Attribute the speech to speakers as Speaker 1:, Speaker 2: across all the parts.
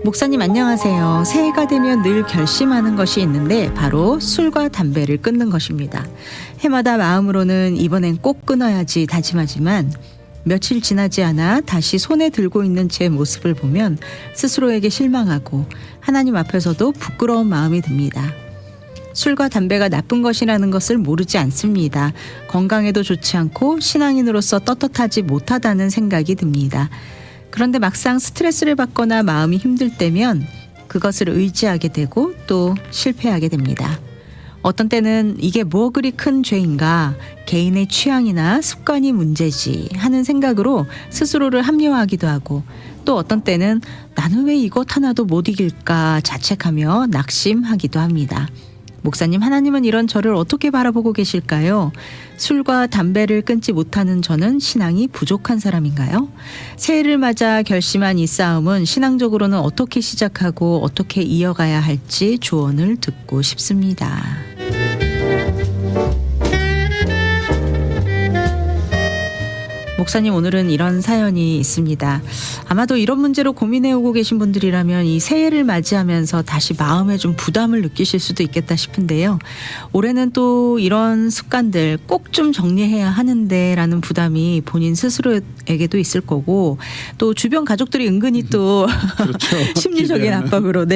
Speaker 1: 목사님 안녕하세요. 새해가 되면 늘 결심하는 것이 있는데 바로 술과 담배를 끊는 것입니다. 해마다 마음으로는 이번엔 꼭 끊어야지 다짐하지만 며칠 지나지 않아 다시 손에 들고 있는 제 모습을 보면 스스로에게 실망하고 하나님 앞에서도 부끄러운 마음이 듭니다. 술과 담배가 나쁜 것이라는 것을 모르지 않습니다. 건강에도 좋지 않고 신앙인으로서 떳떳하지 못하다는 생각이 듭니다. 그런데 막상 스트레스를 받거나 마음이 힘들 때면 그것을 의지하게 되고 또 실패하게 됩니다. 어떤 때는 이게 뭐 그리 큰 죄인가, 개인의 취향이나 습관이 문제지 하는 생각으로 스스로를 합리화하기도 하고, 또 어떤 때는 나는 왜 이것 하나도 못 이길까 자책하며 낙심하기도 합니다. 목사님, 하나님은 이런 저를 어떻게 바라보고 계실까요? 술과 담배를 끊지 못하는 저는 신앙이 부족한 사람인가요? 새해를 맞아 결심한 이 싸움은 신앙적으로는 어떻게 시작하고 어떻게 이어가야 할지 조언을 듣고 싶습니다. 목사님, 오늘은 이런 사연이 있습니다. 아마도 이런 문제로 고민해오고 계신 분들이라면 이 새해를 맞이하면서 다시 마음에 좀 부담을 느끼실 수도 있겠다 싶은데요. 올해는 또 이런 습관들 꼭 좀 정리해야 하는데 라는 부담이 본인 스스로에게도 있을 거고, 또 주변 가족들이 은근히 또
Speaker 2: 그렇죠.
Speaker 1: 심리적인 압박으로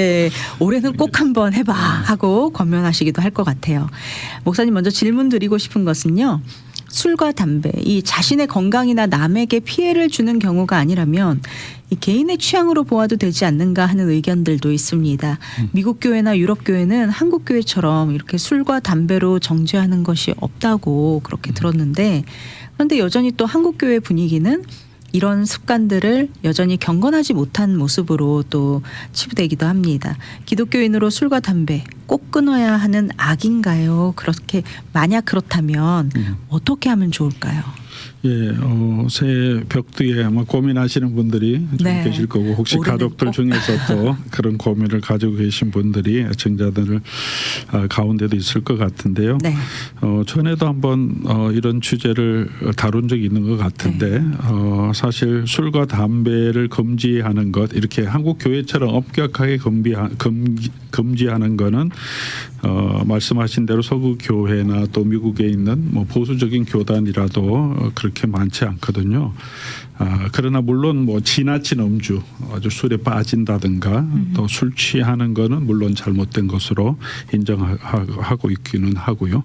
Speaker 1: 올해는 꼭 한번 해봐 하고 권면하시기도 할 것 같아요. 목사님, 먼저 질문 드리고 싶은 것은요. 술과 담배, 이 자신의 건강이나 남에게 피해를 주는 경우가 아니라면 이 개인의 취향으로 보아도 되지 않는가 하는 의견들도 있습니다. 미국 교회나 유럽 교회는 한국 교회처럼 이렇게 술과 담배로 정죄하는 것이 없다고 그렇게 들었는데, 그런데 여전히 또 한국 교회 분위기는 이런 습관들을 여전히 경건하지 못한 모습으로 또 치부되기도 합니다. 기독교인으로 술과 담배 꼭 끊어야 하는 악인가요? 그렇게 만약 그렇다면 어떻게 하면 좋을까요?
Speaker 2: 예, 새해 벽두에 아마 고민하시는 분들이 좀 계실 거고, 혹시 가족들 중에서 또 그런 고민을 가지고 계신 분들이 애청자들 가운데도 있을 것 같은데요.
Speaker 1: 네.
Speaker 2: 전에도 한번 이런 주제를 다룬 적이 있는 것 같은데, 사실 술과 담배를 금지하는 것, 이렇게 한국 교회처럼 엄격하게 금지하는 거는 말씀하신 대로 서구 교회나 또 미국에 있는 뭐 보수적인 교단이라도 그렇게 많지 않거든요. 그러나 물론 뭐 지나친 음주, 아주 술에 빠진다든가 또 술 취하는 거는 물론 잘못된 것으로 인정하고 있기는 하고요.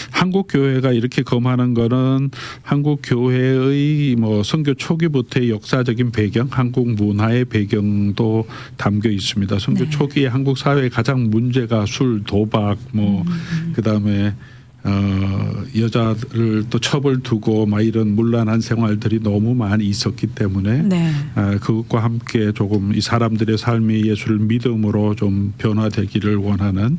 Speaker 2: 한국 교회가 이렇게 검하는 거는 한국 교회의 뭐 선교 초기부터의 역사적인 배경, 한국 문화의 배경도 담겨 있습니다. 선교 초기에 한국 사회의 가장 문제가 술, 도박, 뭐 그다음에 여자를 또 첩을 두고 막 이런 문란한 생활들이 너무 많이 있었기 때문에 그것과 함께 조금 이 사람들의 삶이 예수를 믿음으로 좀 변화되기를 원하는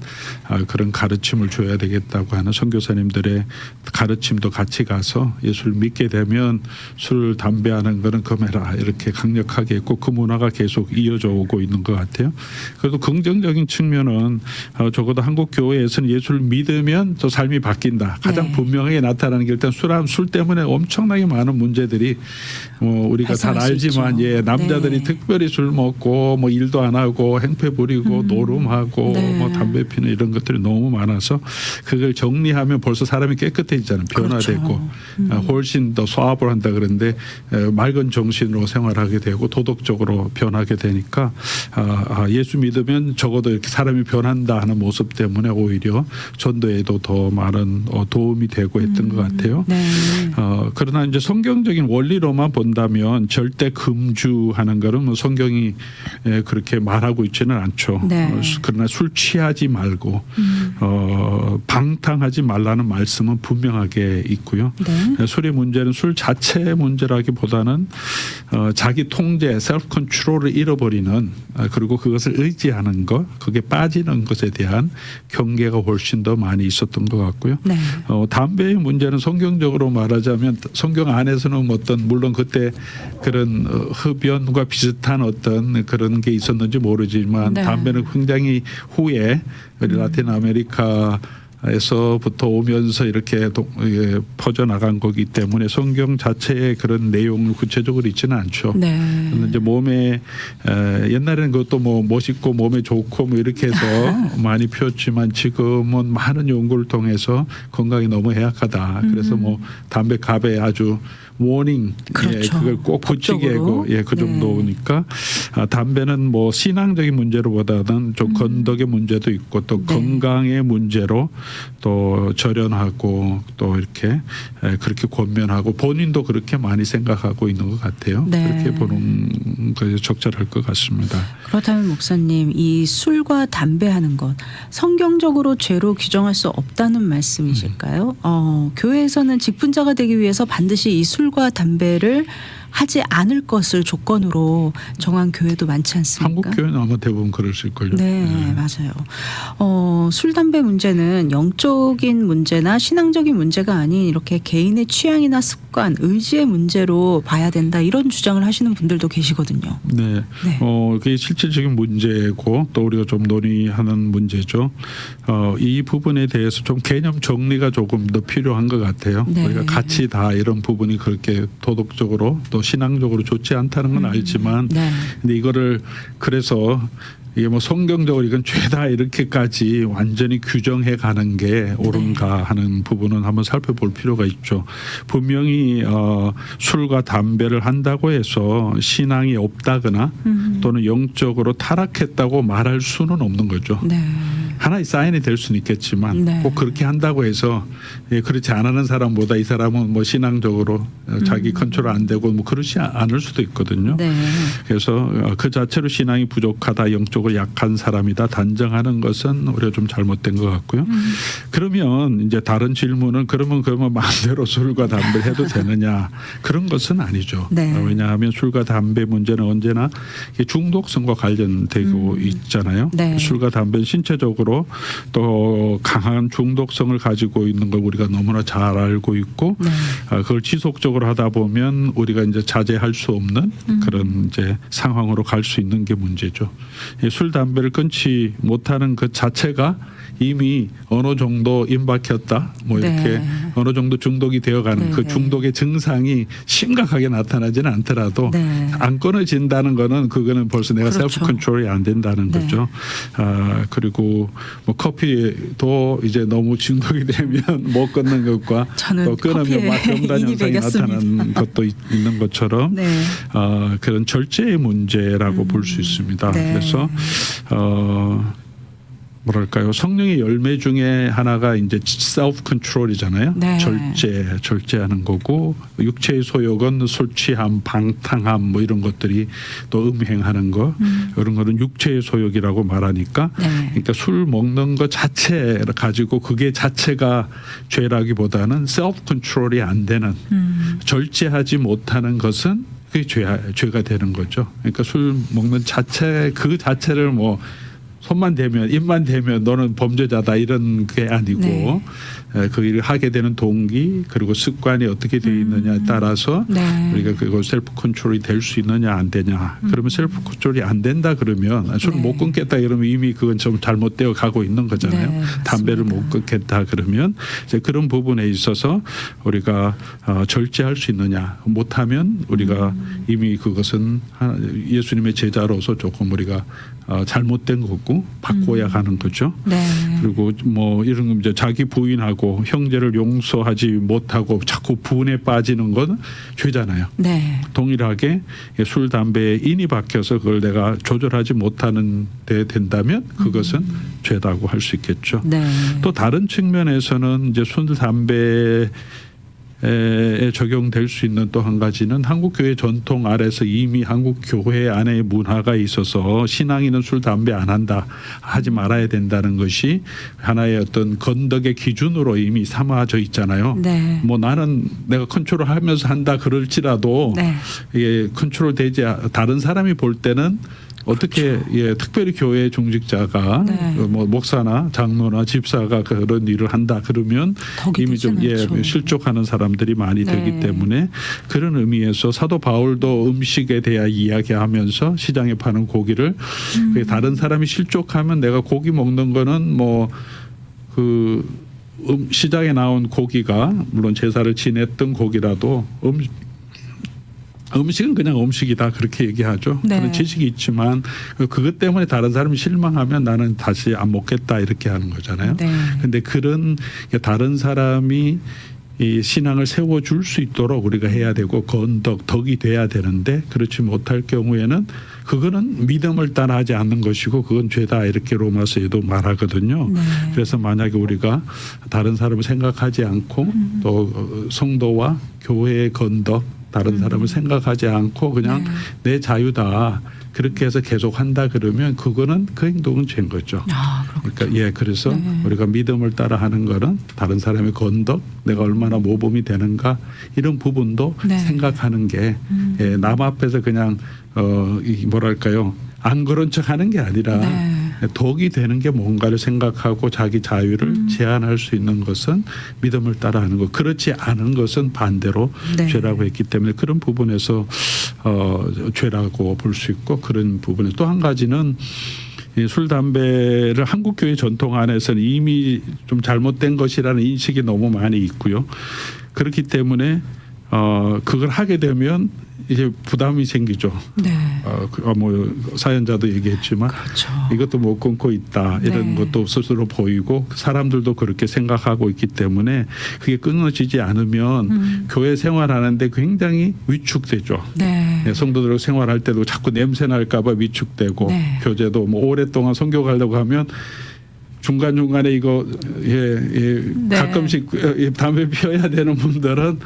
Speaker 2: 그런 가르침을 줘야 되겠다고 하는 선교사님들의 가르침도 같이 가서 예수를 믿게 되면 술, 담배 하는 거는 금해라 이렇게 강력하게 했고, 그 문화가 계속 이어져 오고 있는 것 같아요. 그래도 긍정적인 측면은 적어도 한국 교회에서는 예수를 믿으면 또 삶이 바뀐다. 가장 분명하게 나타나는 게 일단 술 때문에 엄청나게 많은 문제들이 우리가 잘 알지만 남자들이 특별히 술 먹고 뭐 일도 안 하고 행패 부리고 노름하고 뭐 담배 피는 이런 것들이 너무 많아서 그걸 정리하면 벌써 사람이 깨끗해지잖아요. 변화되고 훨씬 더 소합을 한다 그러는데 맑은 정신으로 생활하게 되고 도덕적으로 변하게 되니까 예수 믿으면 적어도 이렇게 사람이 변한다 하는 모습 때문에 오히려 전도에도 더 많은 도움이 되고 했던 것 같아요. 그러나 이제 성경적인 원리로만 본다면 절대 금주하는 거는 뭐 성경이 그렇게 말하고 있지는 않죠. 그러나 술 취하지 말고 방탕하지 말라는 말씀은 분명하게 있고요. 술의 문제는 술 자체의 문제라기보다는 자기 통제, 셀프 컨트롤을 잃어버리는, 그리고 그것을 의지하는 것, 그게 빠지는 것에 대한 경계가 훨씬 더 많이 있었던 것 같고요. 담배의 문제는 성경적으로 말하자면 성경 안에서는 어떤, 물론 그때 그런 흡연과 비슷한 어떤 그런 게 있었는지 모르지만 담배는 굉장히 후에 라틴 아메리카 에서부터 오면서 이렇게 퍼져나간 거기 때문에 성경 자체의 그런 내용을 구체적으로 있지는 않죠.
Speaker 1: 네.
Speaker 2: 이제 몸에 옛날에는 그것도 뭐 멋있고 몸에 좋고 뭐 이렇게 해서 많이 피웠지만 지금은 많은 연구를 통해서 건강이 너무 해악하다. 그래서 뭐 담배 갑에 아주 워닝,
Speaker 1: 그렇죠.
Speaker 2: 예, 그걸 꼭 붙이게 하고, 예, 그
Speaker 1: 네.
Speaker 2: 정도니까 담배는 뭐 신앙적인 문제로보다는 좀 건덕의 문제도 있고 또
Speaker 1: 네.
Speaker 2: 건강의 문제로 또 절연하고 또 이렇게 그렇게 권면하고 본인도 그렇게 많이 생각하고 있는 것 같아요.
Speaker 1: 네.
Speaker 2: 그렇게 보는 것이 적절할 것 같습니다.
Speaker 1: 그렇다면 목사님, 이 술과 담배 하는 것 성경적으로 죄로 규정할 수 없다는 말씀이실까요? 교회에서는 직분자가 되기 위해서 반드시 이 술과 담배를 하지 않을 것을 조건으로 정한 교회도 많지 않습니까?
Speaker 2: 한국 교회는 아마 대부분 그러실걸요.
Speaker 1: 네, 맞아요. 술, 담배 문제는 영적인 문제나 신앙적인 문제가 아닌 이렇게 개인의 취향이나 습관, 의지의 문제로 봐야 된다 이런 주장을 하시는 분들도 계시거든요.
Speaker 2: 네,
Speaker 1: 네.
Speaker 2: 그게 실질적인 문제고 또 우리가 좀 논의하는 문제죠. 이 부분에 대해서 좀 개념 정리가 조금 더 필요한 것 같아요.
Speaker 1: 네.
Speaker 2: 우리가 같이 다 이런 부분이 그렇게 도덕적으로 또 신앙적으로 좋지 않다는 건 알지만,
Speaker 1: 네.
Speaker 2: 근데 이거를 그래서 이게 뭐 성경적으로 이건 죄다 이렇게까지 완전히 규정해 가는 게 옳은가 하는 부분은 한번 살펴볼 필요가 있죠. 분명히 술과 담배를 한다고 해서 신앙이 없다거나 또는 영적으로 타락했다고 말할 수는 없는 거죠.
Speaker 1: 네.
Speaker 2: 하나의 사인이 될 수는 있겠지만
Speaker 1: 네.
Speaker 2: 꼭 그렇게 한다고 해서 그렇지 안 하는 사람보다 이 사람은 뭐 신앙적으로 자기 컨트롤 안 되고 뭐 그렇지 않을 수도 있거든요.
Speaker 1: 네.
Speaker 2: 그래서 그 자체로 신앙이 부족하다, 영적으로 약한 사람이다 단정하는 것은 우리가 좀 잘못된 것 같고요. 그러면 이제 다른 질문은 그러면 마음대로 술과 담배를 해도 되느냐, 그런 것은 아니죠.
Speaker 1: 네.
Speaker 2: 왜냐하면 술과 담배 문제는 언제나 중독성과 관련되고 있잖아요.
Speaker 1: 네.
Speaker 2: 술과 담배는 신체적으로 또 강한 중독성을 가지고 있는 걸 우리가 너무나 잘 알고 있고,
Speaker 1: 네.
Speaker 2: 그걸 지속적으로 하다 보면 우리가 이제 자제할 수 없는 그런 이제 상황으로 갈 수 있는 게 문제죠. 술 담배를 끊지 못하는 그 자체가 이미 어느 정도 임박혔다, 뭐 이렇게
Speaker 1: 네.
Speaker 2: 어느 정도 중독이 되어가는
Speaker 1: 네,
Speaker 2: 그
Speaker 1: 네.
Speaker 2: 중독의 증상이 심각하게 나타나지는 않더라도
Speaker 1: 네.
Speaker 2: 안 끊어진다는 거는 그거는 벌써 내가
Speaker 1: 그렇죠.
Speaker 2: 셀프 컨트롤이 안 된다는
Speaker 1: 네.
Speaker 2: 거죠. 그리고 뭐 커피도 이제 너무 중독이 되면 못 끊는 것과
Speaker 1: 저는
Speaker 2: 또 끊으면
Speaker 1: 커피에
Speaker 2: 막 경단
Speaker 1: 인이
Speaker 2: 현상이
Speaker 1: 배겼습니다.
Speaker 2: 나타나는 것도 있는 것처럼
Speaker 1: 네.
Speaker 2: 그런 절제의 문제라고 볼 수 있습니다.
Speaker 1: 네.
Speaker 2: 그래서 뭐랄까요, 성령의 열매 중에 하나가 이제 셀프 컨트롤이잖아요.
Speaker 1: 네.
Speaker 2: 절제하는 거고, 육체의 소욕은 술 취함, 방탕함 뭐 이런 것들이 또 음행하는 거, 이런 거는 육체의 소욕이라고 말하니까,
Speaker 1: 네.
Speaker 2: 그러니까 술 먹는 것 자체를 가지고 그게 자체가 죄라기보다는 셀프 컨트롤이 안 되는, 절제하지 못하는 것은 그게 죄가 되는 거죠. 그러니까 술 먹는 자체 그 자체를 뭐 손만 대면 입만 대면 너는 범죄자다 이런 게 아니고,
Speaker 1: 네.
Speaker 2: 그 일을 하게 되는 동기 그리고 습관이 어떻게 되어 있느냐에 따라서
Speaker 1: 네.
Speaker 2: 우리가 그거 셀프 컨트롤이 될 수 있느냐 안 되냐. 그러면 셀프 컨트롤이 안 된다 그러면 술 못
Speaker 1: 네.
Speaker 2: 끊겠다 이러면 이미 그건 좀 잘못되어 가고 있는 거잖아요.
Speaker 1: 네,
Speaker 2: 담배를
Speaker 1: 맞습니다.
Speaker 2: 못 끊겠다 그러면 이제 그런 부분에 있어서 우리가 절제할 수 있느냐, 못하면 우리가 이미 그것은 예수님의 제자로서 조금 우리가 잘못된 거고 바꿔야 하는 거죠.
Speaker 1: 네.
Speaker 2: 그리고 뭐 이런 거 이제 자기 부인하고 형제를 용서하지 못하고 자꾸 분에 빠지는 건 죄잖아요.
Speaker 1: 네.
Speaker 2: 동일하게 술, 담배에 인이 박혀서 그걸 내가 조절하지 못하는 데 된다면 그것은 죄다고 할 수 있겠죠.
Speaker 1: 네.
Speaker 2: 또 다른 측면에서는 이제 술, 담배에 적용될 수 있는 또 한 가지는 한국 교회 전통 아래서 이미 한국 교회 안에 문화가 있어서 신앙인은 술, 담배 안 한다, 하지 말아야 된다는 것이 하나의 어떤 건덕의 기준으로 이미 삼아져 있잖아요.
Speaker 1: 네.
Speaker 2: 뭐 나는 내가 컨트롤하면서 한다 그럴지라도
Speaker 1: 네.
Speaker 2: 이게 컨트롤되지 다른 사람이 볼 때는 어떻게 특별히 교회 중직자가
Speaker 1: 네.
Speaker 2: 뭐 목사나 장로나 집사가 그런 일을 한다 그러면
Speaker 1: 덕이
Speaker 2: 이미 좀
Speaker 1: 되진 않죠.
Speaker 2: 실족하는 사람들이 많이
Speaker 1: 네.
Speaker 2: 되기 때문에 그런 의미에서 사도 바울도 음식에 대해 이야기하면서 시장에 파는 고기를 다른 사람이 실족하면 내가 고기 먹는 거는 뭐 시장에 나온 고기가 물론 제사를 지냈던 고기라도 음식은 그냥 음식이다 그렇게 얘기하죠.
Speaker 1: 네.
Speaker 2: 그런 지식이 있지만 그것 때문에 다른 사람이 실망하면 나는 다시 안 먹겠다 이렇게 하는 거잖아요. 그런데 그런 다른 사람이 이 신앙을 세워줄 수 있도록 우리가 해야 되고 덕이 돼야 되는데 그렇지 못할 경우에는 그거는 믿음을 따라하지 않는 것이고 그건 죄다 이렇게 로마서에도 말하거든요. 그래서 만약에 우리가 다른 사람을 생각하지 않고 또 성도와 교회의 건덕 다른 사람을 생각하지 않고 그냥 내 자유다. 그렇게 해서 계속 한다 그러면 그거는 그 행동은 죄인 거죠. 그러니까 그래서 우리가 믿음을 따라 하는 거는 다른 사람의 건덕, 내가 얼마나 모범이 되는가 이런 부분도 생각하는 게 남 앞에서 그냥 뭐랄까요 안 그런 척하는 게 아니라 덕이 되는 게 뭔가를 생각하고 자기 자유를 제한할 수 있는 것은 믿음을 따라하는 것. 그렇지 않은 것은 반대로 죄라고 했기 때문에 그런 부분에서 죄라고 볼 수 있고 그런 부분에 또 한 가지는 술 담배를 한국 교회 전통 안에서는 이미 좀 잘못된 것이라는 인식이 너무 많이 있고요. 그렇기 때문에 그걸 하게 되면 이제 부담이 생기죠. 뭐 사연자도 얘기했지만 이것도 못 끊고 있다 이런 것도 스스로 보이고 사람들도 그렇게 생각하고 있기 때문에 그게 끊어지지 않으면 교회 생활하는데 굉장히 위축되죠. 성도들 생활할 때도 자꾸 냄새 날까 봐 위축되고 교제도 뭐 오랫동안 선교 가려고 하면 중간중간에 이거 가끔씩 담배 피워야 되는 분들은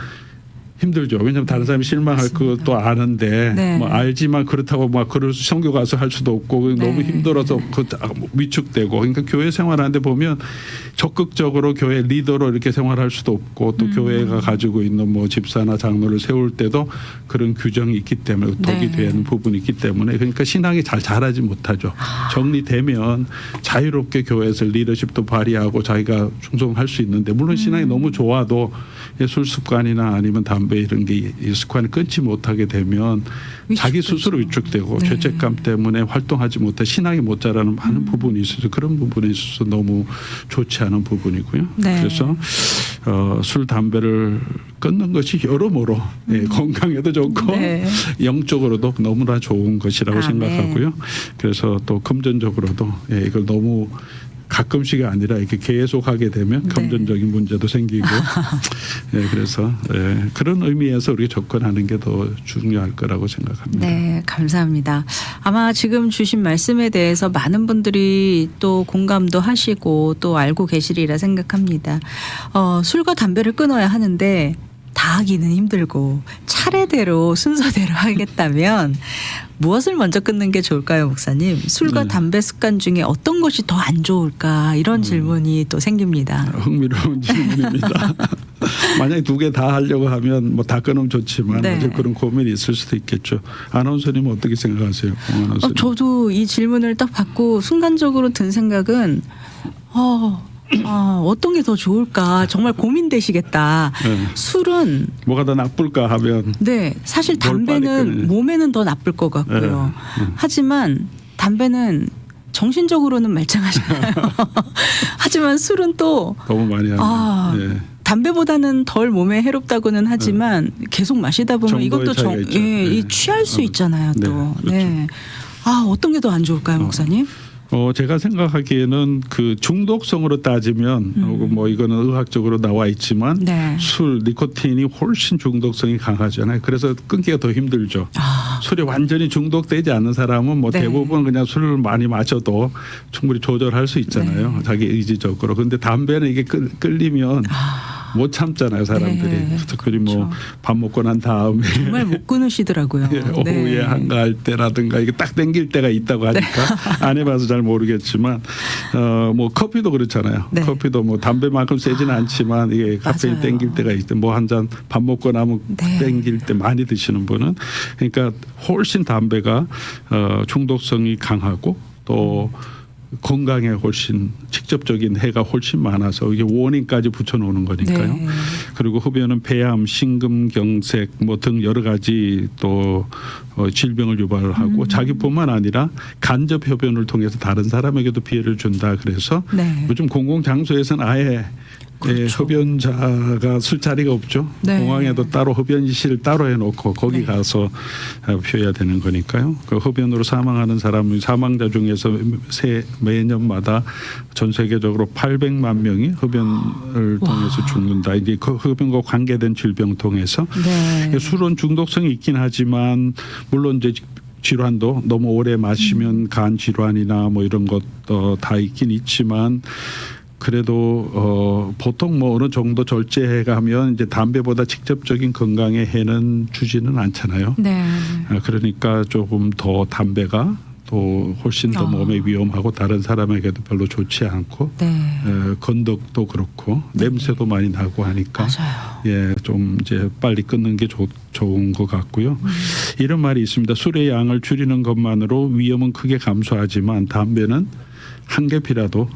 Speaker 2: 힘들죠. 왜냐하면 다른 사람이 실망할 것도 아는데 뭐 알지만 그렇다고 막 그럴 성교 가서 할 수도 없고 너무 힘들어서 위축되고 그러니까 교회 생활하는데 보면 적극적으로 교회 리더로 이렇게 생활할 수도 없고 또 교회가 가지고 있는 뭐 집사나 장로를 세울 때도 그런 규정이 있기 때문에 독이 되는 부분이 있기 때문에 그러니까 신앙이 잘 자라지 못하죠. 정리되면 자유롭게 교회에서 리더십도 발휘하고 자기가 충성할 수 있는데 물론 신앙이 너무 좋아도 술 습관이나 아니면 담배 이런 게 이 습관을 끊지 못하게 되면 자기 스스로 위축되고 죄책감 때문에 활동하지 못해 신앙이 못 자라는 많은 부분이 있어서 그런 부분에 있어서 너무 좋지 않은 부분이고요. 그래서 술 담배를 끊는 것이 여러모로 건강에도 좋고 영적으로도 너무나 좋은 것이라고 생각하고요. 그래서 또 금전적으로도 이걸 너무 가끔씩이 아니라 이렇게 계속 하게 되면 금전적인 문제도 생기고 그래서 그런 의미에서 우리가 접근하는 게 더 중요할 거라고 생각합니다.
Speaker 1: 네, 감사합니다. 아마 지금 주신 말씀에 대해서 많은 분들이 또 공감도 하시고 또 알고 계시리라 생각합니다. 술과 담배를 끊어야 하는데 다 하기는 힘들고 차례대로 순서대로 하겠다면 무엇을 먼저 끊는 게 좋을까요, 목사님? 술과 담배 습관 중에 어떤 것이 더 안 좋을까 이런 질문이 또 생깁니다.
Speaker 2: 흥미로운 질문입니다. 만약에 두 개 다 하려고 하면 뭐 다 끊으면 좋지만 아직 그런 고민이 있을 수도 있겠죠. 아나운서님은 어떻게 생각하세요?
Speaker 1: 저도 이 질문을 딱 받고 순간적으로 든 생각은 어떤 게 더 좋을까 정말 고민되시겠다. 술은
Speaker 2: 뭐가 더 나쁠까 하면
Speaker 1: 사실 담배는 몸에는 더 나쁠 것 같고요. 하지만 담배는 정신적으로는 말짱하잖아요. 하지만 술은 또
Speaker 2: 너무 많이 하면
Speaker 1: 담배보다는 덜 몸에 해롭다고는 하지만 계속 마시다 보면 이것도 취할 수 있잖아요. 또 어떤 게 더 안 좋을까요, 목사님?
Speaker 2: 제가 생각하기에는 그 중독성으로 따지면 뭐 이거는 의학적으로 나와 있지만 술, 니코틴이 훨씬 중독성이 강하잖아요. 그래서 끊기가 더 힘들죠. 술에 완전히 중독되지 않는 사람은 뭐 대부분 그냥 술을 많이 마셔도 충분히 조절할 수 있잖아요. 자기 의지적으로. 그런데 담배는 이게 끌리면 못 참잖아요, 사람들이. 특별히 뭐 밥 먹고 난 다음에
Speaker 1: 정말 못 끊으시더라고요.
Speaker 2: 오후에 한가할 때라든가 이게 딱 땡길 때가 있다고 하니까 안 해봐서 잘 모르겠지만 뭐 커피도 그렇잖아요. 커피도 뭐 담배만큼 세지는 않지만 이게 카페인 땡길 때가 있대. 뭐 한 잔 밥 먹고 나면 땡길 때 많이 드시는 분은 그러니까 훨씬 담배가 중독성이 강하고 또 건강에 훨씬 직접적인 해가 훨씬 많아서 이게 워닝까지 붙여놓는 거니까요. 그리고 흡연은 폐암, 심근경색 뭐 등 여러 가지 또 질병을 유발하고 자기뿐만 아니라 간접 흡연을 통해서 다른 사람에게도 피해를 준다. 그래서 요즘 공공장소에서는 아예 예, 흡연자가 술자리가 없죠.
Speaker 1: 네.
Speaker 2: 공항에도 따로 흡연실 따로 해놓고 거기
Speaker 1: 네.
Speaker 2: 가서 피워야 되는 거니까요. 그 흡연으로 사망하는 사람 사망자 중에서 매년마다 전 세계적으로 800만 명이 흡연을 통해서 죽는다. 이제 그 흡연과 관계된 질병 통해서
Speaker 1: 네.
Speaker 2: 술은 중독성이 있긴 하지만 물론 이제 질환도 너무 오래 마시면 간 질환이나 뭐 이런 것도 다 있긴 있지만. 그래도 보통 뭐 어느 정도 절제해 가면 이제 담배보다 직접적인 건강에 해는 주지는 않잖아요.
Speaker 1: 네.
Speaker 2: 그러니까 조금 더 담배가 또 훨씬 더 몸에 위험하고 다른 사람에게도 별로 좋지 않고
Speaker 1: 네.
Speaker 2: 건덕도 그렇고 냄새도 많이 나고 하니까
Speaker 1: 맞아요.
Speaker 2: 예, 좀 이제 빨리 끊는 게 좋은 것 같고요. 이런 말이 있습니다. 술의 양을 줄이는 것만으로 위험은 크게 감소하지만 담배는 한 개피라도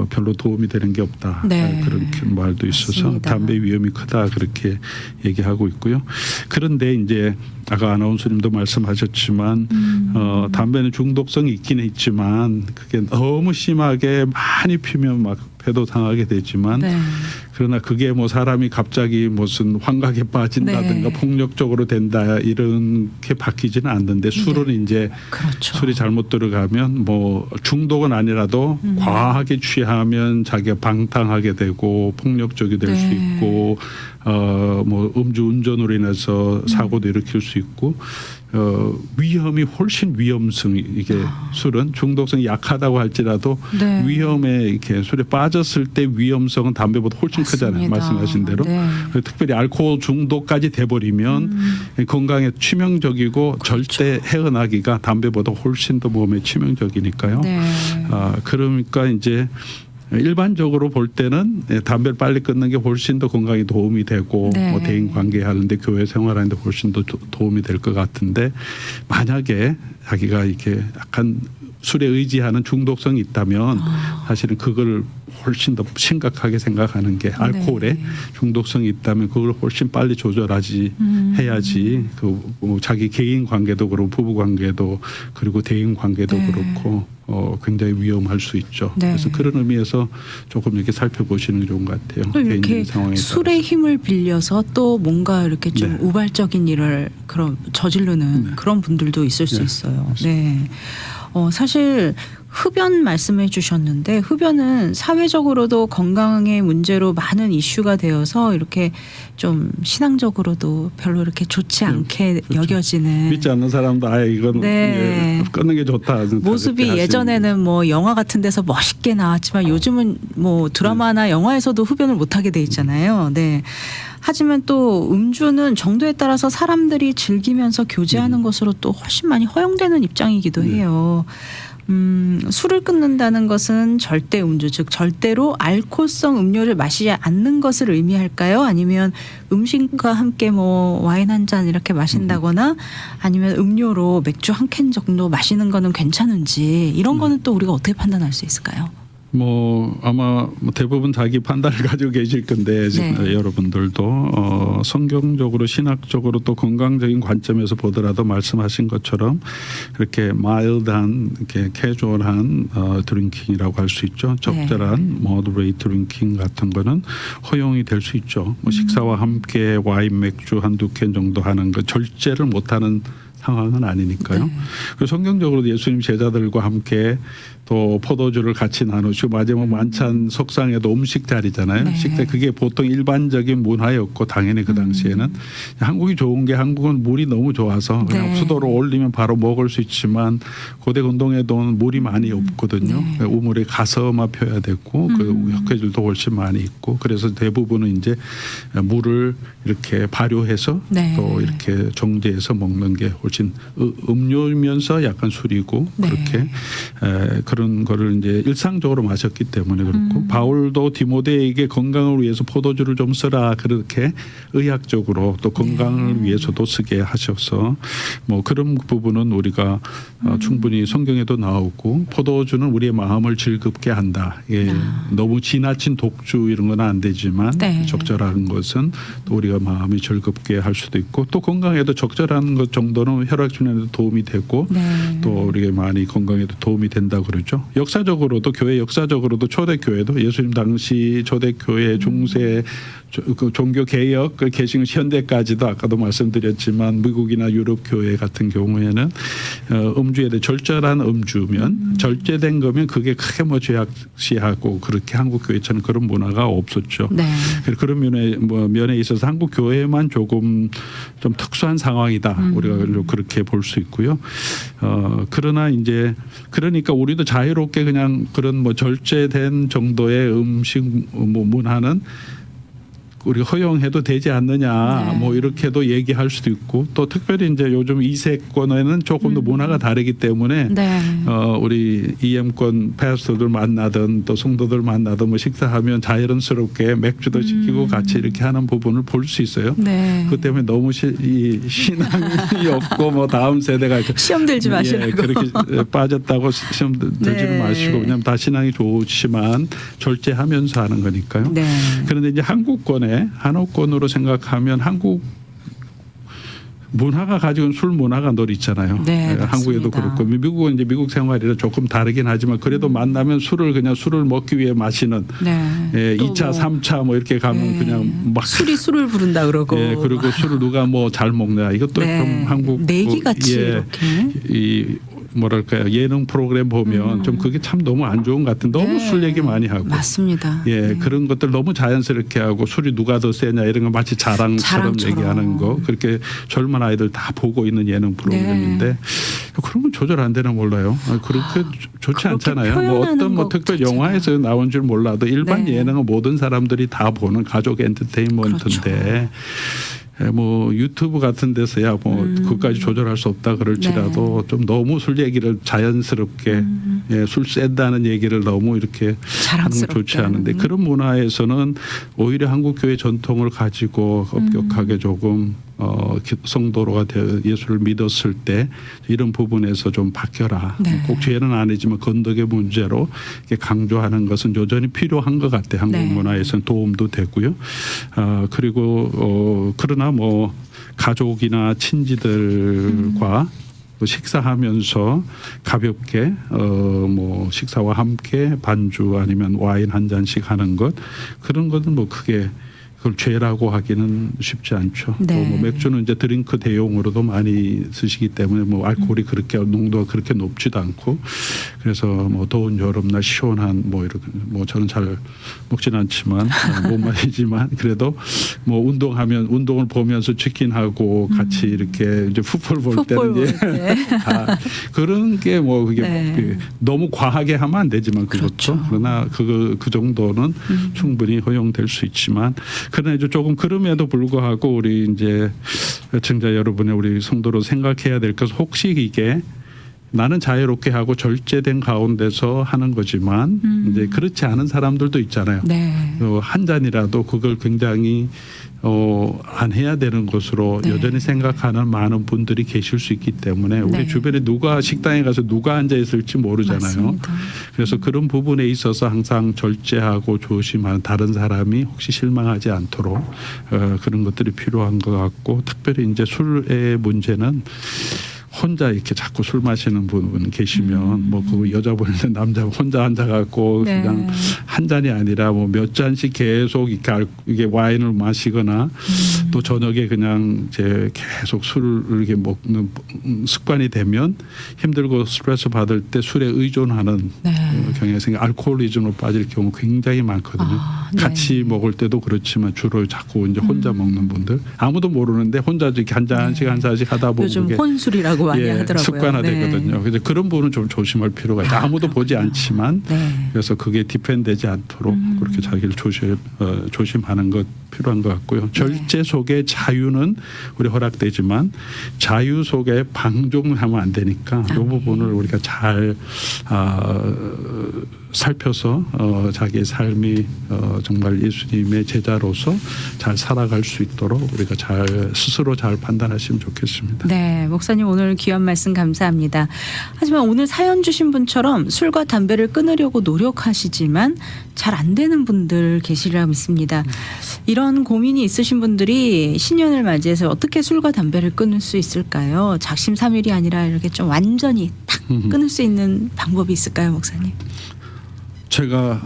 Speaker 2: 별로 도움이 되는 게 없다.
Speaker 1: 네.
Speaker 2: 그런 말도 있어서
Speaker 1: 맞습니다.
Speaker 2: 담배 위험이 크다 그렇게 얘기하고 있고요. 그런데 이제 아까 아나운서님도 말씀하셨지만 담배는 중독성이 있긴 있지만 그게 너무 심하게 많이 피면 막 폐도 상하게 되지만
Speaker 1: 네.
Speaker 2: 그러나 그게 뭐 사람이 갑자기 무슨 환각에 빠진다든가
Speaker 1: 네.
Speaker 2: 폭력적으로 된다 이렇게 바뀌지는 않는데 술은 이제
Speaker 1: 그렇죠.
Speaker 2: 술이 잘못 들어가면 뭐 중독은 아니라도 과하게 취하면 자기가 방탕하게 되고 폭력적이 될 수
Speaker 1: 네.
Speaker 2: 있고 뭐 음주운전으로 인해서 사고도 일으킬 수 있고 위험이 훨씬 위험성이 이게 술은 중독성이 약하다고 할지라도
Speaker 1: 네.
Speaker 2: 위험에 이렇게 술에 빠졌을 때 위험성은 담배보다 훨씬 크잖아요.
Speaker 1: 맞습니다.
Speaker 2: 말씀하신 대로.
Speaker 1: 네.
Speaker 2: 특별히 알코올 중독까지 돼버리면 건강에 치명적이고 절대 헤어나기가 담배보다 훨씬 더 몸에 치명적이니까요.
Speaker 1: 네.
Speaker 2: 그러니까 이제 일반적으로 볼 때는 담배를 빨리 끊는 게 훨씬 더 건강에 도움이 되고
Speaker 1: 네.
Speaker 2: 뭐 대인 관계하는데 교회 생활하는데 훨씬 더 도움이 될 것 같은데 만약에 자기가 이렇게 약간 술에 의지하는 중독성이 있다면 사실은 그걸 훨씬 더 심각하게 생각하는 게 알코올에
Speaker 1: 네.
Speaker 2: 중독성이 있다면 그걸 훨씬 빨리 조절하지 해야지 뭐 자기 개인 관계도 그렇고 부부 관계도 그리고 대인 관계도
Speaker 1: 네.
Speaker 2: 그렇고 굉장히 위험할 수 있죠.
Speaker 1: 네.
Speaker 2: 그래서 그런 의미에서 조금 이렇게 살펴보시는 게 좋은 것 같아요.
Speaker 1: 또 이렇게
Speaker 2: 개인적인 상황에
Speaker 1: 술의 힘을 빌려서 또 뭔가 이렇게 좀
Speaker 2: 네.
Speaker 1: 우발적인 일을 저지르는
Speaker 2: 네.
Speaker 1: 그런 분들도 있을 수
Speaker 2: 네.
Speaker 1: 있어요. 네. 사실 흡연 말씀해 주셨는데 흡연은 사회적으로도 건강의 문제로 많은 이슈가 되어서 이렇게 좀 신앙적으로도 별로 이렇게 좋지 않게
Speaker 2: 그렇죠.
Speaker 1: 여겨지는
Speaker 2: 믿지 않는 사람도 아예 이건
Speaker 1: 네.
Speaker 2: 끊는 게 좋다.
Speaker 1: 모습이 예전에는 뭐 영화 같은 데서 멋있게 나왔지만 요즘은 뭐 드라마나 영화에서도 흡연을 못 하게 돼 있잖아요. 네. 하지만 또 음주는 정도에 따라서 사람들이 즐기면서 교제하는 것으로 또 훨씬 많이 허용되는 입장이기도 해요. 술을 끊는다는 것은 절대 음주, 즉 절대로 알코올성 음료를 마시지 않는 것을 의미할까요? 아니면 음식과 함께 뭐 와인 한 잔 이렇게 마신다거나 아니면 음료로 맥주 한 캔 정도 마시는 거는 괜찮은지 이런 거는 또 우리가 어떻게 판단할 수 있을까요?
Speaker 2: 뭐 아마 대부분 자기 판단을 가지고 계실 건데
Speaker 1: 네.
Speaker 2: 여러분들도 성경적으로 신학적으로 또 건강적인 관점에서 보더라도 말씀하신 것처럼 이렇게 마일드한 이렇게 캐주얼한 드링킹이라고 할 수 있죠. 적절한 moderate 드링킹 같은 거는 허용이 될 수 있죠. 뭐 식사와 함께 와인 맥주 한두 캔 정도 하는 거 절제를 못하는 상황은 아니니까요.
Speaker 1: 네.
Speaker 2: 그리고 성경적으로도 예수님 제자들과 함께 또 포도주를 같이 나누시고 마지막 만찬 석상에도 음식 자리잖아요.
Speaker 1: 네.
Speaker 2: 식대 그게 보통 일반적인 문화였고 당연히 그 당시에는 한국이 좋은 게 한국은 물이 너무 좋아서 그냥
Speaker 1: 네.
Speaker 2: 수도로 올리면 바로 먹을 수 있지만 고대 운동에도는 물이 많이 없거든요.
Speaker 1: 네.
Speaker 2: 우물에 가서만 펴야 되고 그 흑해질도 훨씬 많이 있고 그래서 대부분은 이제 물을 이렇게 발효해서
Speaker 1: 네.
Speaker 2: 또 이렇게 정제해서 먹는 게 훨씬 음료면서 약간 술이고
Speaker 1: 네.
Speaker 2: 그렇게 그런 거를 이제 일상적으로 마셨기 때문에 그렇고 바울도 디모데에게 건강을 위해서 포도주를 좀 쓰라 그렇게 의학적으로 또 건강을 위해서도 쓰게 하셔서 뭐 그런 부분은 우리가 충분히 성경에도 나오고 포도주는 우리의 마음을 즐겁게 한다. 예. 너무 지나친 독주 이런 건 안 되지만
Speaker 1: 네.
Speaker 2: 적절한 것은 또 우리가 마음이 즐겁게 할 수도 있고 또 건강에도 적절한 것 정도는 혈액순환에도 도움이 되고
Speaker 1: 네.
Speaker 2: 또 우리가 많이 건강에도 도움이 된다 그러죠. 거죠. 역사적으로도 교회 역사적으로도 초대교회도 예수님 당시 초대교회 중세 그 종교 개혁 그 개신 현대까지도 아까도 말씀드렸지만 미국이나 유럽 교회 같은 경우에는 음주에 대해 절절한 음주면 절제된 거면 그게 크게 뭐 죄악시하고 그렇게 한국 교회처럼 그런 문화가 없었죠.
Speaker 1: 네.
Speaker 2: 그런 면에 있어서 한국 교회만 조금 좀 특수한 상황이다. 우리가 그렇게 볼 수 있고요. 그러나 이제 그러니까 우리도 자유롭게 그냥 그런 뭐 절제된 정도의 음식 뭐 문화는 우리가 허용해도 되지 않느냐 뭐 이렇게도 얘기할 수도 있고 또 특별히 이제 요즘 이세권에는 조금 더 문화가 다르기 때문에 우리 EM권 패스터들 만나든 또 성도들 만나든 뭐 식사하면 자연스럽게 맥주도 시키고 같이 이렇게 하는 부분을 볼 수 있어요. 그 때문에 너무 신앙이 없고 뭐 다음 세대가
Speaker 1: 시험 들지 마시라고
Speaker 2: 그렇게 빠졌다고 시험 들지는 마시고 왜냐하면 다 신앙이 좋지만 절제하면서 하는 거니까요. 그런데 이제 한옥권으로 생각하면 한국 문화가 가지고 술 문화가 늘 있잖아요. 한국에도 그렇고 미국은 이제 미국 생활이라 조금 다르긴 하지만 그래도 만나면 술을 먹기 위해 마시는 2차, 뭐 3차 뭐 이렇게 가면 그냥 막
Speaker 1: 술을 부른다 그러고
Speaker 2: 그리고 술을 누가 뭐 잘 먹냐 이것도 좀 한국
Speaker 1: 내기같이 이렇게
Speaker 2: 이 뭐랄까요 예능 프로그램 보면 좀 그게 참 너무 안 좋은 것 같은 너무 술 얘기 많이 하고
Speaker 1: 맞습니다.
Speaker 2: 그런 것들 너무 자연스럽게 하고 술이 누가 더 세냐 이런 거 마치 자랑처럼 얘기하는 거 그렇게 젊은 아이들 다 보고 있는 예능 프로그램인데 그런 건 조절 안 되나 몰라요. 그렇게 좋지 않잖아요. 뭐 어떤 뭐 특별 영화에서 나온 줄 몰라도 일반 예능은 모든 사람들이 다 보는 가족 엔터테인먼트인데 뭐 유튜브 같은 데서야 뭐 그것까지 조절할 수 없다 그럴지라도 좀 너무 술 얘기를 자연스럽게 술 센다는 얘기를 너무 이렇게 하는 건 좋지 않은데 그런 문화에서는 오히려 한국 교회 전통을 가지고 엄격하게 조금 성도로가 되어 예수를 믿었을 때 이런 부분에서 좀 바뀌어라. 꼭 죄는 아니지만 건덕의 문제로 이렇게 강조하는 것은 여전히 필요한 것 같아요. 한국 문화에서는 도움도 되고요. 그리고 그러나 뭐 가족이나 친지들과 식사하면서 가볍게 뭐 식사와 함께 반주 아니면 와인 한 잔씩 하는 것 그런 것은 뭐 크게 그걸 죄라고 하기는 쉽지 않죠. 또 뭐 맥주는 이제 드링크 대용으로도 많이 쓰시기 때문에 뭐 알코올이 그렇게 농도가 그렇게 높지도 않고 그래서 뭐 더운 여름날 시원한 뭐 이렇게 뭐 저는 잘 먹지는 않지만 못 마시지만 그래도 뭐 운동을 보면서 치킨하고 같이 이렇게 이제 풋볼 볼 때는 이제 그런 게 뭐 그게 너무 과하게 하면 안 되지만 그것도 그러나 그 정도는 충분히 허용될 수 있지만 그러나 이제 조금 그럼에도 불구하고 우리 이제 시청자 여러분의 우리 성도로 생각해야 될 것은 혹시 이게 나는 자유롭게 하고 절제된 가운데서 하는 거지만 이제 그렇지 않은 사람들도 있잖아요. 한 잔이라도 그걸 굉장히 안 해야 되는 것으로 여전히 생각하는 많은 분들이 계실 수 있기 때문에 우리 주변에 누가 식당에 가서 누가 앉아 있을지 모르잖아요.
Speaker 1: 맞습니다.
Speaker 2: 그래서 그런 부분에 있어서 항상 절제하고 조심하는 다른 사람이 혹시 실망하지 않도록 그런 것들이 필요한 것 같고 특별히 이제 술의 문제는 혼자 이렇게 자꾸 술 마시는 분 계시면 뭐 그 여자분이든 남자 혼자 앉아갖고 그냥 한 잔이 아니라 뭐 몇 잔씩 계속 이게 와인을 마시거나 또 저녁에 그냥 이제 계속 술을 이렇게 먹는 습관이 되면 힘들고 스트레스 받을 때 술에 의존하는 경향이 생겨 알코올리즘으로 빠질 경우 굉장히 많거든요. 같이 먹을 때도 그렇지만 주로 자꾸 이제 혼자 먹는 분들 아무도 모르는데 혼자 이렇게 한 잔씩 하다 보면
Speaker 1: 요즘 혼술이라고 많이 하더라고요.
Speaker 2: 습관화되거든요. 그래서 그런 부분은 좀 조심할 필요가 있다. 아무도 보지 않지만 그래서 그게 디펜되지 않도록 그렇게 자기를 조심하는 것 필요한 것 같고요. 절제 속에 자유는 우리 허락되지만 자유 속에 방종하면 안 되니까 이 부분을 우리가 잘 살펴서 자기의 삶이 정말 예수님의 제자로서 잘 살아갈 수 있도록 우리가 스스로 잘 판단하시면 좋겠습니다.
Speaker 1: 네, 목사님 오늘 귀한 말씀 감사합니다. 하지만 오늘 사연 주신 분처럼 술과 담배를 끊으려고 노력하시지만 잘 안 되는 분들 계시리라 믿습니다. 이런 이런 고민이 있으신 분들이 신년을 맞이해서 어떻게 술과 담배를 끊을 수 있을까요? 작심삼일이 아니라 이렇게 좀 완전히 탁 끊을 수 있는 방법이 있을까요, 목사님?
Speaker 2: 제가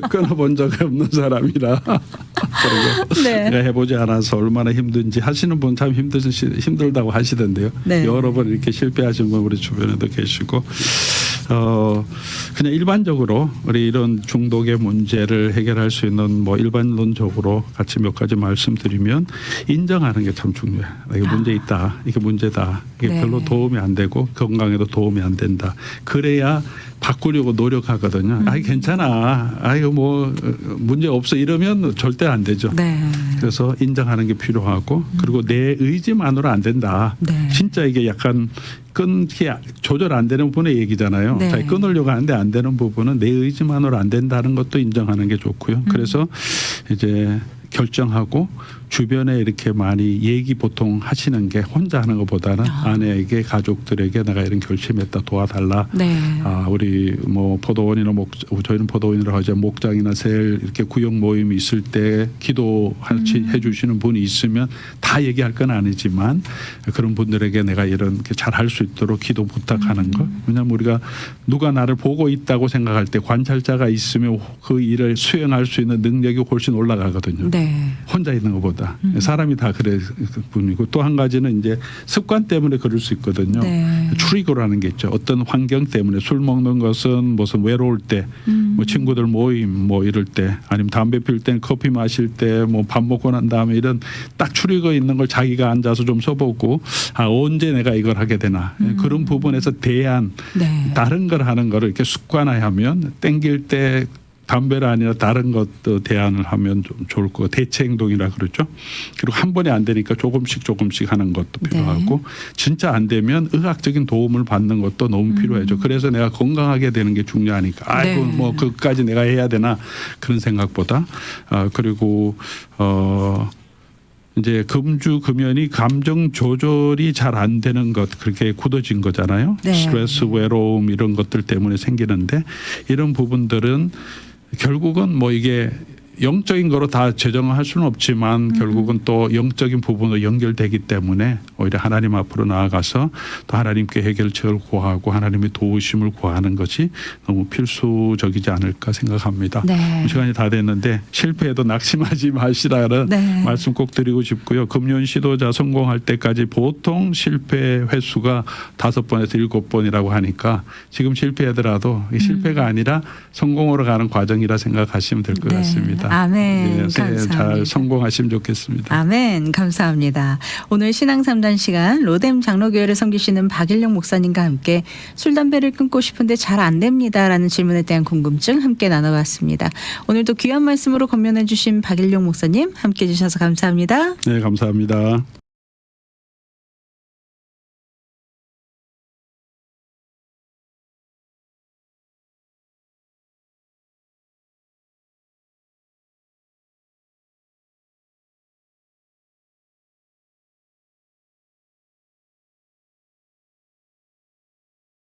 Speaker 2: 끊어본 적이 없는 사람이라 그리고
Speaker 1: 네.
Speaker 2: 내가 해보지 않아서 얼마나 힘든지 하시는 분 참 힘들다고 하시던데요.
Speaker 1: 네.
Speaker 2: 여러 번 이렇게 실패하신 분 우리 주변에도 계시고 그냥 일반적으로 우리 이런 중독의 문제를 해결할 수 있는 뭐 일반론적으로 같이 몇 가지 말씀드리면 인정하는 게 참 중요해요. 이게 문제 있다. 이게 문제다. 이게
Speaker 1: 네.
Speaker 2: 별로 도움이 안 되고 건강에도 도움이 안 된다. 그래야 바꾸려고 노력하거든요. 아이 괜찮아. 아이고 뭐 문제 없어 이러면 절대 안 되죠.
Speaker 1: 네.
Speaker 2: 그래서 인정하는 게 필요하고 그리고 내 의지만으로 안 된다.
Speaker 1: 네.
Speaker 2: 진짜 이게 약간 끊기 조절 안 되는 부분의 얘기잖아요.
Speaker 1: 네.
Speaker 2: 자, 끊으려고 하는데 안 되는 부분은 내 의지만으로 안 된다는 것도 인정하는 게 좋고요. 그래서 이제 결정하고 주변에 이렇게 많이 얘기 보통 하시는 게 혼자 하는 것보다는 아내에게 가족들에게 내가 이런 결심했다 도와달라.
Speaker 1: 네.
Speaker 2: 우리 뭐 포도원이나 저희는 포도원이라고 하죠. 목장이나 셀 이렇게 구역 모임이 있을 때 기도해 주시는 분이 있으면 다 얘기할 건 아니지만 그런 분들에게 내가 이런 잘 할 수 있도록 기도 부탁하는 거. 왜냐하면 우리가 누가 나를 보고 있다고 생각할 때 관찰자가 있으면 그 일을 수행할 수 있는 능력이 훨씬 올라가거든요.
Speaker 1: 네.
Speaker 2: 혼자 있는 것보다 사람이 다 그래 분이고 또 한 가지는 이제 습관 때문에 그럴 수 있거든요.
Speaker 1: 네.
Speaker 2: 트리거라는 게 있죠. 어떤 환경 때문에 술 먹는 것은 무슨 외로울 때, 뭐 친구들 모임 뭐 이럴 때, 아니면 담배 필 때, 커피 마실 때, 뭐 밥 먹고 난 다음에 이런 딱 트리거 있는 걸 자기가 앉아서 좀 써보고 언제 내가 이걸 하게 되나 그런 부분에서 대안
Speaker 1: 네.
Speaker 2: 다른 걸 하는 거를 이렇게 습관화하면 땡길 때 담배가 아니라 다른 것도 대안을 하면 좀 좋을 거 대체 행동이라 그러죠. 그리고 한 번에 안 되니까 조금씩 하는 것도 필요하고 진짜 안 되면 의학적인 도움을 받는 것도 너무 필요하죠. 그래서 내가 건강하게 되는 게 중요하니까 아이고
Speaker 1: 네.
Speaker 2: 뭐 그것까지 내가 해야 되나 그런 생각보다 그리고 이제 금주 금연이 감정 조절이 잘 안 되는 것 그렇게 굳어진 거잖아요.
Speaker 1: 네.
Speaker 2: 스트레스, 외로움 이런 것들 때문에 생기는데 이런 부분들은 결국은 뭐 이게 영적인 거로 다 제정할 수는 없지만 결국은 또 영적인 부분으로 연결되기 때문에 오히려 하나님 앞으로 나아가서 또 하나님께 해결책을 구하고 하나님의 도우심을 구하는 것이 너무 필수적이지 않을까 생각합니다.
Speaker 1: 네.
Speaker 2: 시간이 다 됐는데 실패해도 낙심하지 마시라는
Speaker 1: 네.
Speaker 2: 말씀 꼭 드리고 싶고요. 금연 시도자 성공할 때까지 보통 실패 횟수가 5번에서 7번이라고 하니까 지금 실패하더라도 실패가 아니라 성공으로 가는 과정이라 생각하시면 될 것
Speaker 1: 네.
Speaker 2: 같습니다.
Speaker 1: 아멘.
Speaker 2: 새해
Speaker 1: 감사합니다.
Speaker 2: 잘 성공하시면 좋겠습니다.
Speaker 1: 아멘. 감사합니다. 오늘 신앙상담 시간 로뎀 장로교회를 섬기시는 박일용 목사님과 함께 술, 담배를 끊고 싶은데 잘 안 됩니다라는 질문에 대한 궁금증 함께 나눠봤습니다. 오늘도 귀한 말씀으로 건면해 주신 박일용 목사님 함께 해주셔서 감사합니다.
Speaker 2: 네, 감사합니다.